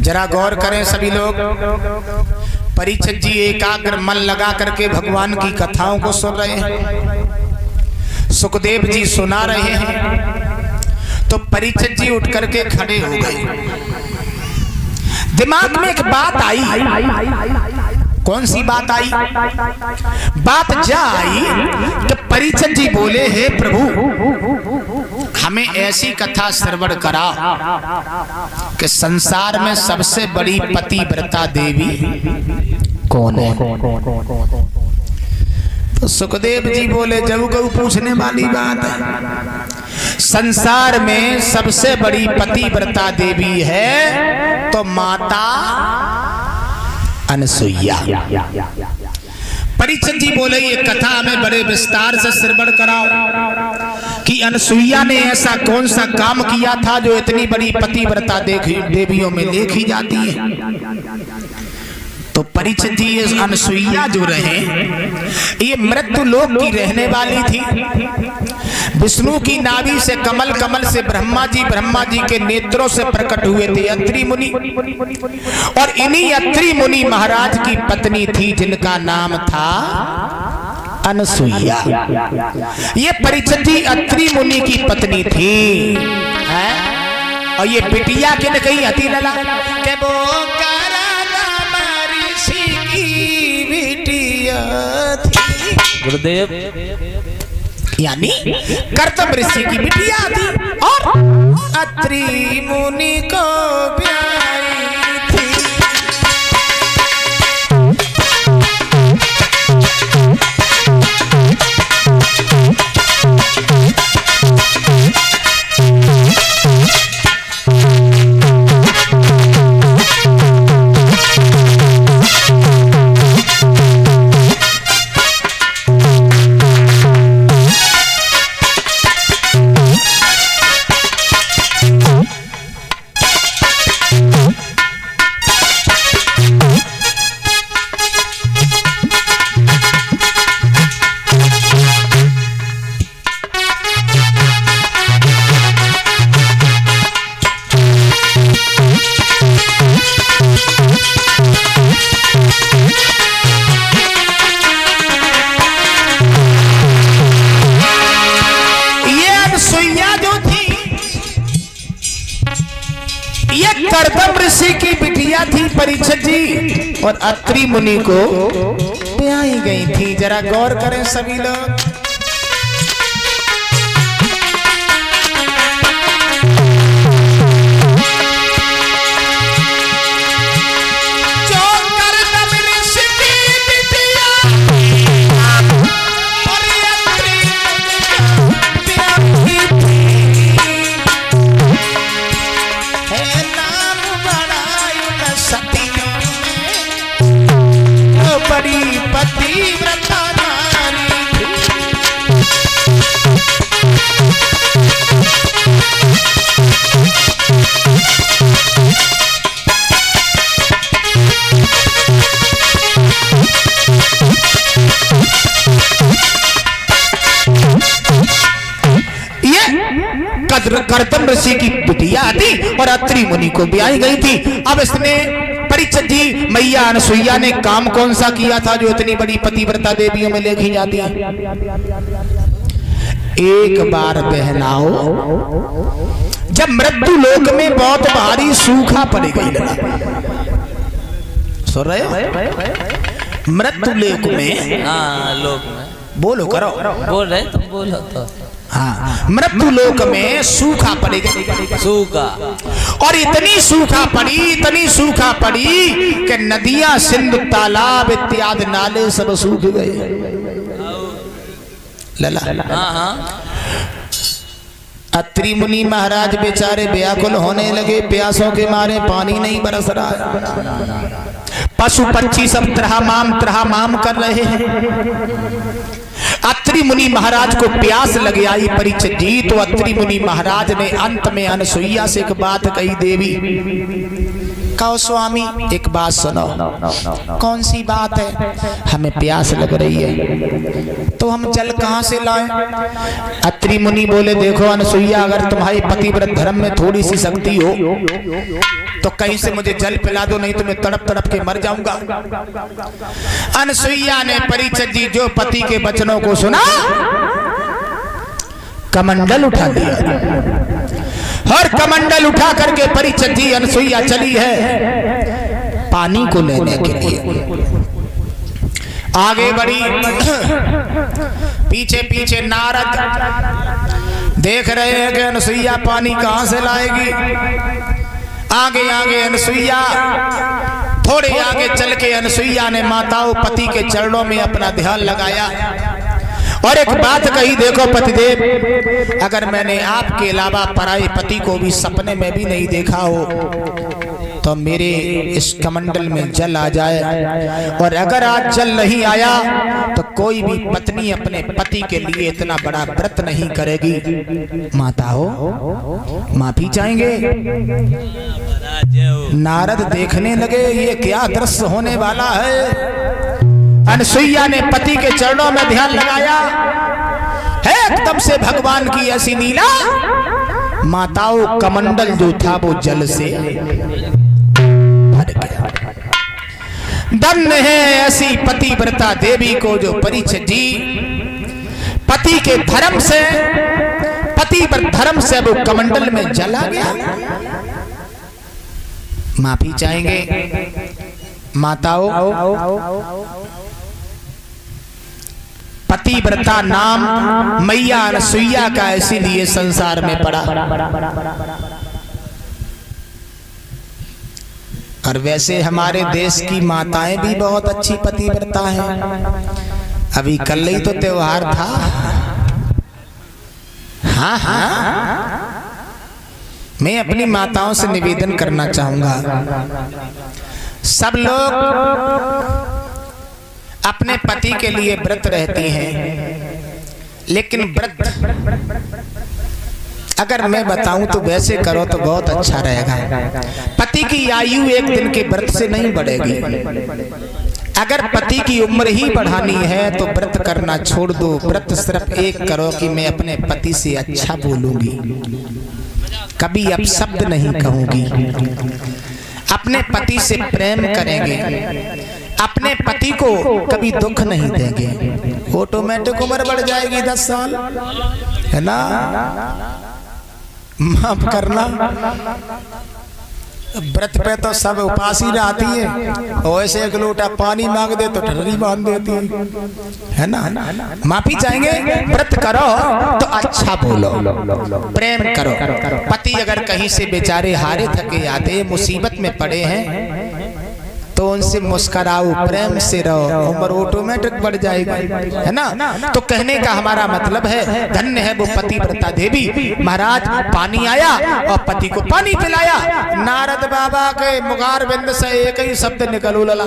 जरा गौर करें सभी लोग। परीक्षित जी एकाग्र मन लगा करके भगवान की कथाओं को सुन रहे हैं, सुखदेव जी सुना रहे हैं। तो परीक्षित जी उठ करके खड़े हो गए। दिमाग में एक बात आई। कौन सी बात आई? बात जा आई कि परीक्षित जी बोले, हे प्रभु हमें ऐसी कथा श्रवण करा कि संसार में सबसे बड़ी पतिव्रता देवी कौन है। तो सुखदेव जी बोले, जब गऊ पूछने वाली बात है। संसार में सबसे बड़ी पतिव्रता देवी है तो माता अनसुईया। परीक्षित जी बोले, ये कथा हमें बड़े विस्तार से श्रवण कराओ कि अनसुईया ने ऐसा कौन सा काम किया था जो इतनी बड़ी पतिव्रता देवियों में देखी जाती है। तो परीक्षित जी इस अनसुईया जो रहे, ये मृत्यु लोक की रहने वाली थी। विष्णु की नाभि से कमल, कमल से ब्रह्मा जी के नेत्रों से प्रकट हुए थे अत्रि मुनि। और इन्हीं अत्रि मुनि महाराज की पत्नी थी जिनका नाम था अनसुईया। ये परीक्षित जी अत्रि मुनि की पत्नी थी है? और ये बिटिया के न कहीं हती लला के वो गुरुदेव यानी कर्तम ऋषि की बिटिया थी और अत्रि मुनि को ब्याही थी। कर्दम ऋषि की बिटिया थी परीक्षित जी और अत्रि मुनि को ब्याही गई थी। जरा गौर करें सभी लोग। बड़ी पतिव्रता नारी कर्दम ऋषि की बिटिया थी और अत्रि मुनि को ब्याही गई थी। अब इसने परीक्षित जी मैया अनसुईया ने काम कौन सा किया था जो इतनी बड़ी पतिव्रता देवियों में देखी जाती है? एक बार बहनाओ, जब मृत्यु लोक में बहुत भारी सूखा पड़ गई, सुन रहे हो? मृत्यु लोक में, हाँ लोक में बोलो करो, बोल रहे तुम बोलो तो। हाँ, मृत्यु लोक में सूखा पड़ेगा। सूखा और इतनी सूखा पड़ी कि नदियां, सिंधु, तालाब इत्यादि नाले सब सूख गए। लला हाँ। अत्रि मुनि महाराज बेचारे व्याकुल होने लगे, प्यासों के मारे पानी नहीं बरस रहा है। पशु पक्षी सब त्रहामाम कर रहे हैं। अत्रि मुनि महाराज को प्यास लग आई परीक्षित जी। तो अत्रि मुनि महाराज ने अंत में अनसुईया से एक बात कही, देवी कहो स्वामी एक बात सुनो। कौन सी बात है? हमें प्यास लग रही है। तो हम जल कहाँ से लाएं? अत्रि मुनि बोले देखो अनसुईया, अगर तुम्हारे पतिव्रत धर्म में थोड़ी सी शक्ति हो तो कहीं से मुझे जल पिला दो, नहीं तो मैं तड़प तड़प के मर जाऊंगा। अनसुईया ने परीक्षित जी जो पति के वचनों को सुना, कमंडल उठा दिया और कमंडल उठा करके परीक्षित जी अनसुईया चली है पानी को लेने के लिए। आगे बढ़ी, पीछे पीछे नारद देख रहे हैं कि अनसुईया पानी कहां से लाएगी। आगे आगे अनसुईया, थोड़े आगे चल के अनसुईया ने माताओं पति के चरणों में अपना ध्यान लगाया और एक बात कही, देखो पतिदेव, अगर मैंने आपके अलावा पराये पति को भी सपने में भी नहीं देखा हो तो मेरे इस कमंडल में जल आ जाए, और अगर आज जल नहीं आया तो कोई भी पत्नी अपने पति के लिए इतना बड़ा व्रत नहीं करेगी। माता हो, माफी चाहेंगे। नारद देखने लगे ये क्या दृश्य होने वाला है। अनसुईया ने पति के चरणों में ध्यान लगाया, एकदम से भगवान की ऐसी लीला, माताओं कमंडल जो था वो जल से भर गया। धन्य है ऐसी पतिव्रता देवी को जो परीक्षित जी पति के धर्म से, पतिव्रत धर्म से वो कमंडल में जल आ गया। माफी चाहेंगे माताओं। पतिव्रता नाम मैया अनसुईया का इसीलिए संसार में पड़ा। और वैसे हमारे देश की माताएं भी बहुत अच्छी पतिव्रता हैं। अभी कल ही तो त्योहार था। हाँ हाँ, मैं अपनी माताओं से निवेदन करना चाहूंगा, सब लोग अपने पति के लिए व्रत रहती हैं, लेकिन व्रत अगर मैं बताऊं तो वैसे करो तो बहुत अच्छा रहेगा। पति की आयु एक दिन के व्रत से नहीं बढ़ेगी। अगर पति की उम्र ही बढ़ानी है तो व्रत करना छोड़ दो। व्रत सिर्फ एक करो कि मैं अपने पति से अच्छा बोलूंगी, कभी अपशब्द नहीं कहूंगी, अपने पति से प्रेम करेंगे, अपने पति को कभी दुख नहीं देंगे। ऑटोमेटिक उम्र बढ़ जाएगी 10 साल, है ना? माफ करना, व्रत पे तो सब उपासी रहती है, और ऐसे एक लोटा पानी मांग दे तो ठर्री बांध देती है ना? माफी चाहेंगे, व्रत करो तो अच्छा बोलो, प्रेम करो। पति अगर कहीं से बेचारे हारे थके आते, मुसीबत में पड़े हैं, तो उनसे मुस्कुराओ, प्रेम से रहो, उम्र ऑटोमेटिक बढ़ जाएगी, है ना? तो कहने का हमारा मतलब है, धन्य है वो पतिव्रता देवी। महाराज पानी आया और पति को पानी पिलाया। नारद बाबा के मुखार बिंद से एक ही शब्द निकल उलला,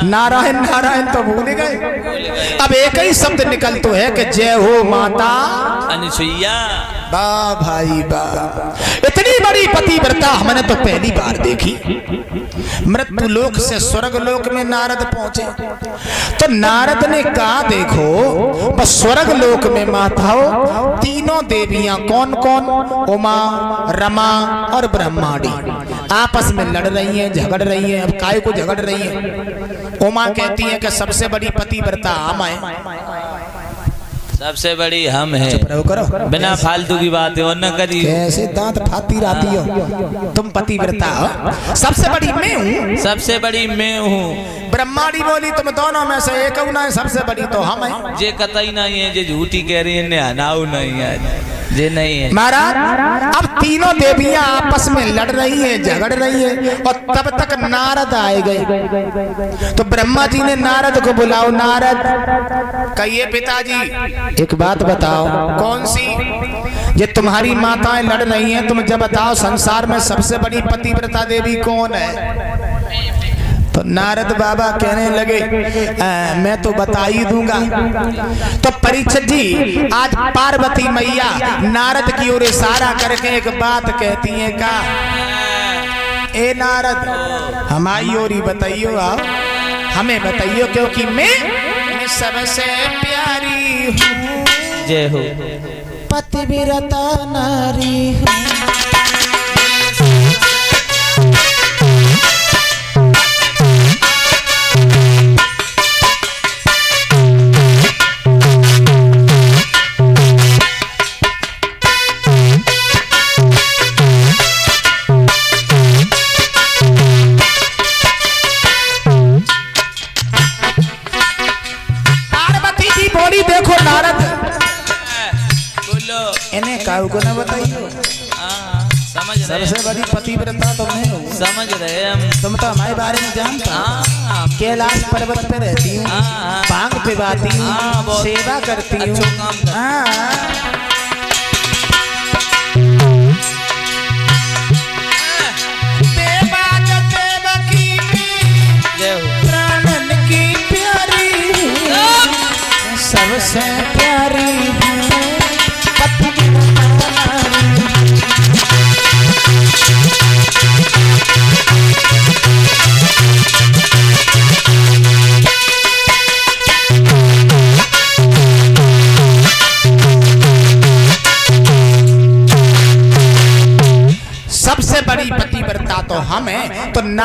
नारायण नारायण तो भूल गए। अब एक ही शब्द निकल तो है कि जय हो माता अनसुईया। वाह भाई वाह, इतनी बड़ी पतिव्रता हमने तो पहली बार देखी। मृत्यु लोक से स्वर्ग लोक में नारद पहुंचे तो नारद ने कहा देखो बस स्वर्ग लोक में माताओं तीनों देवियां कौन कौन, उमा, रमा और ब्रह्माणी, आपस में लड़ रही हैं, झगड़ रही हैं। अब काय को झगड़ रही हैं? उमा कहती है कि सबसे बड़ी पतिव्रता हम हैं, सबसे बड़ी हम है। चुप रहो, करो, बिना फालतू की बातें और न करिए। कैसे दांत फाती रहती हो तुम, पतिव्रता हो। सबसे बड़ी मैं हूँ, सबसे बड़ी मैं हूँ। ब्रह्माणी बोली तुम दोनों में से एक ना है, सबसे बड़ी तो हम हैं। जे कतई नहीं है, जे झूठी कह रही है, ने हनाऊ नहीं है, जे नहीं है। महाराज अब तीनों देवियां आपस में लड़ रही हैं, झगड़ रही हैं, और तब तक नारद आए गए। तो ब्रह्मा जी ने नारद को बुलाओ, नारद कहिए पिताजी एक बात बताओ। कौन सी? ये तुम्हारी माताएं लड़ रही हैं, तुम जब बताओ संसार में सबसे बड़ी पतिव्रता देवी कौन है? तो नारद बाबा कहने लगे मैं तो बता ही दूंगा। तो परीक्षित जी आज पार्वती मैया नारद की ओर इशारा करके एक बात कहती हैं, का ए नारद हमारी ओर ही बताइयो, आप हमें बताइयो, क्योंकि मैं में सबसे प्यारी हूँ, जय हो। पतिव्रता नारी हूँ। बोली देखो नारद, बोलो। इन्हें काऊ को न बताइयो। हाँ, समझ रहे सबसे बड़ी पतिव्रता तो मैं हूँ। समझ रहे हम। तुम तो हमारे बारे में जानते हो। हाँ, कैलाश पर्वत पे रहती हूँ, हाँ, भांग पिबाती हूँ, हाँ, बहुत सेवा करती हूँ। अच्छा काम करती। हाँ, जय हो। प्राणन की प्यारी हूँ, सबसे प्यारी हूँ, पतिव्रता नारी हूँ। सबसे बड़ी पतिव्रता तो हम हैं, तो ना